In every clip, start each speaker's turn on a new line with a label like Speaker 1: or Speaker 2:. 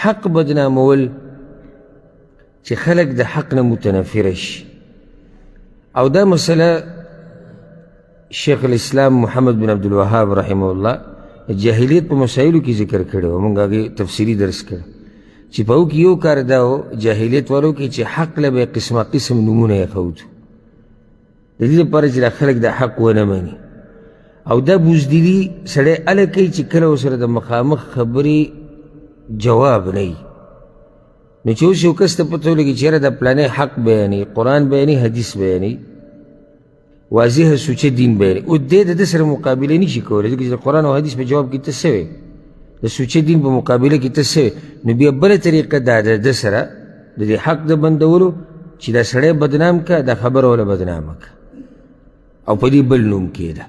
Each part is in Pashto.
Speaker 1: حق بدنامول چې خلق د حق نه متنفره شي. او دا مسله شیخ الاسلام محمد بن عبدالوهاب رحمه الله جاهلیت په مسایلو کې ذکر کړی و، موږ هغې تفصیلي درس کړی چې په هغو کې یو کار دا و جاهلیت والو کې چې حق له به قسمه قسم نومونه یې ښودو د دې لپاره چې دا خلک د حق ونه مني. او دا بزدلي سړی هله کوي چې کله ورسره د مخامخ خبرې جواب نه وي. نو چې اوس یو کس ته پته ولګي چې یاره دا پلانی حق بیانوي، قرآن بیانوي، حدیث بیانوي، واضحه سوچه دین بیانوي، او دی د ده سره مقابله نشي کولی ځکه چې د قرآن او حدیث په جواب کې ته څه وی، د سوچه دین په مقابله کې ته څه وی. نو بیا بله طریقه دا د ده سره د دې حق د بندولو چې دا سړی بدنام که، دا خبره وله بدنامه که او په دې بل نوم کېده.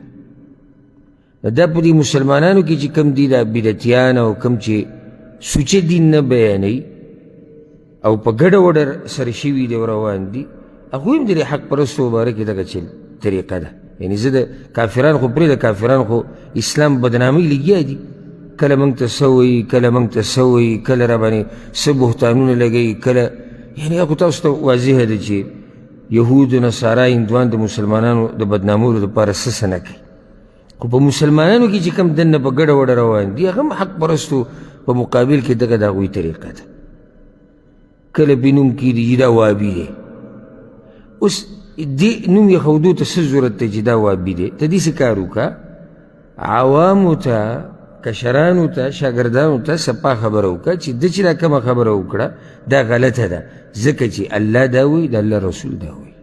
Speaker 1: دا په دې مسلمانانو کې چې کم دي دا بدعتیان او کم چې سوچه دین نه بیانوي او په ګډه وډه سره شوي دي او روان دي، هغوی هم د دې حق پرستو باره کې دغه طریقه ده. یعنې زه د کافران خو پرېږده، کافران خو اسلام بدنامۍ لګیا دي، کله موږ ته څه وایي، کله موږ ته څه وایي، کله را باندې څه بهتانونه لګوي، کله یعنې هغه تاسو ته واضحه ده چې یهود نصارا هندوان د مسلمانانو د بدنامولو دپاره څه نه کوي. خو په مسلمانانو کې چې کوم دننه په ګډه وډه روان دي هغه هم حق پرستو په مقابل کې دغه د هغوی طریقه ده. کله پې نوم کېږي چې دا وابي دی. اوس دې نوم یې ښودو ته څه ضرورت دی چې دا وابي دی؟ ته داسې کار وکړه عوامو ته، کشرانو ته، شاګردانو ته صفا خبره وکړه چې ده چې دا کومه خبره وکړه دا غلطه ده، ځکه چې الله دا وایي، د الله رسول دا وایي.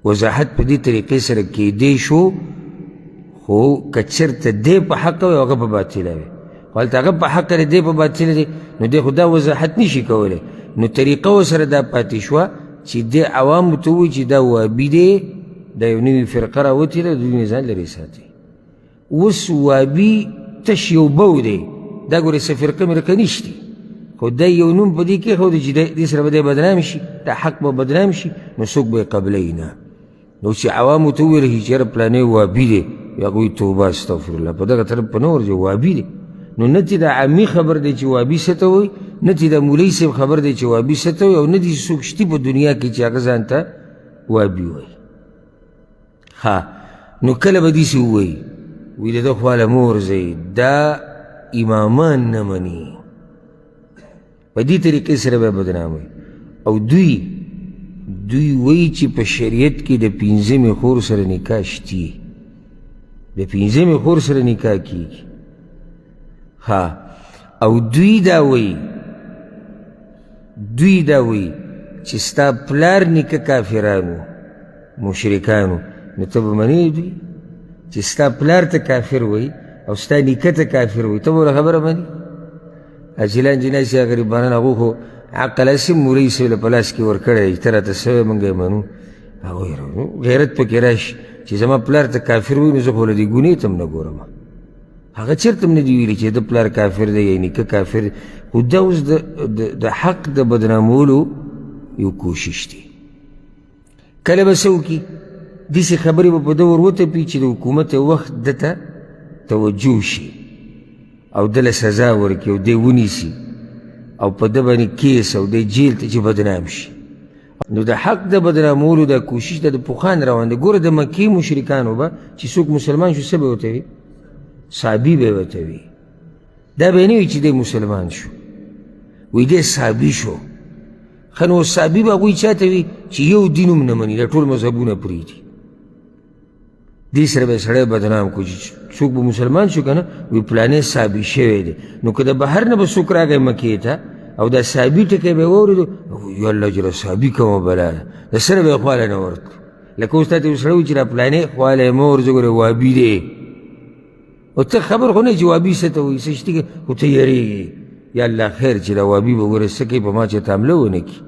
Speaker 1: وضاحت په دې طریقې سره کېدی شو، خو که چېرته دی په حقه وي او هغه په باطله وي، خو هلته هغه په حقه دی، دی په باطله دی، نو دی خو دا وضاحت نشي کولی. نو طریقه ورسره دا پاتې شوه چې دی عوامو ته ووایي چې دا وابي دی، دا یو نوې فرقه راوتې ده، د دوی نه ځان لرې ساتي. اوس وابي تش یو بو دی، دا ګورې څه فرقه مرقه نشتي، خو دی یو نوم په دې کېښود چې دې سره به دی بدنام شي، دا حق به بدنام شي، نو څوک به یې قبلوي نه. نو چې عوامو ته وویل شي چې یاره پلانی وابي دی، هغوی توبه استغفرالله په دغه طرف په نه ورځي وابي دی. نو نه چې دا عامي خبر دی چې وابي څه ته وایي، نه چې دا مولوي صاحب خبر دی چې وابي څه ته وایي، او نه دې څوک شتي په دنیا کې چې هغه ځان ته وابي وایي. ها نو کله به داسې ووایي وی د ده خواله مه ورځئ، دا امامان نه مني، په دې طریقې سره به بدناموي. او دوی وایي چې په شریعت کې د پنځمې خور سره نکاح شتي، د پنځمې خور سره نکاح کېږي. ها او دوی دا وایي چې ستا پلار نیکه کافرانو مشرکانو، نو ته به منې دوی چې ستا پلار ته کافر وایي او ستا نیکه ته کافر وایي، ته به ورله خبره منې؟ اجلان جناسي غریبانان هغو خو عقل هسې مولوي صاحب له په لاس کې ورکړی دی، ته راته څه وایې موږ یې منو. هغوی غیرت پکې راشي چې زما پلار ته کافر وایي، نو زه خو له دې ګونې ته هم نه ګورم. هغه چېرته هم نه دي ویلي چې د پلار کافر دی یا نیکه کافر دی، خو دا اوس د حق د بدنامولو یو کوشش دی. کله به څه وکړي داسې خبرې به په ده ور وتپي چې د حکومت وخت ده ته توجه شي او ده له سزا ورکړي او دی ونیسي او په ده باندې کیس او دی جیل ته چې بدنام شي. نو د حق د بدنامولو دا کوشش ده د پخوان روان دی. ګوره د مکې مشرکانو به چې څوک مسلمان شو څه به ورته وي؟ صحابي به یې ورته وي، دا به یې نه وي چې دی مسلمان شو، وایي دی صحابي شو. ښه نو صحابي به هغوی چا ته وي چې یو دین هم نه مني، دا ټول مذهبونه پرېږدي. دې سره به یې سړی بدنام کړو چې څوک به مسلمان شو که نه، وایي پلانی صحابي شوی دی. نو که د بهر نه به څوک راغی مکې ته او دا صحابي ټکی به یې واورېدو، یا الله جله صحابي کومه بلا ده، د سره به یې خواله نه ورتلو. لکه اوس تا ته یو سړی وایي چې دا پلانی خواله یې مه ورځه، ګورې وابي دی، او ته خبر خو نه چې وابي څه ته وایي، څه شتي خو ته یېرېږې. یا الله خیر چې دا وابي به ګوره څه کوي، په ما چې ته حمله ونه کړي.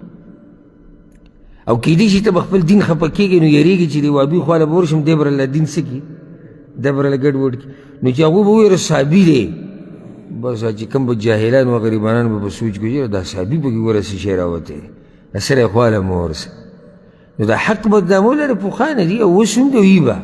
Speaker 1: او کېدای شي ته به خپل دین خفه کېږې، نو یېرېږې چې د وابي خواله به ورشم، دی به راله دین څه کړي، دی به راله ګډوډ کړي. نو چې هغوی به ووایي صحابي دی، بس چې کوم به جاهلان و غریبانان به سوچ کوي دا صحابي پکې ګوره څه شی راوتی دی، د سره یې خواله مه ورسه. نو دا حق بدنامول د پخوانه دي او اوس هم دوی به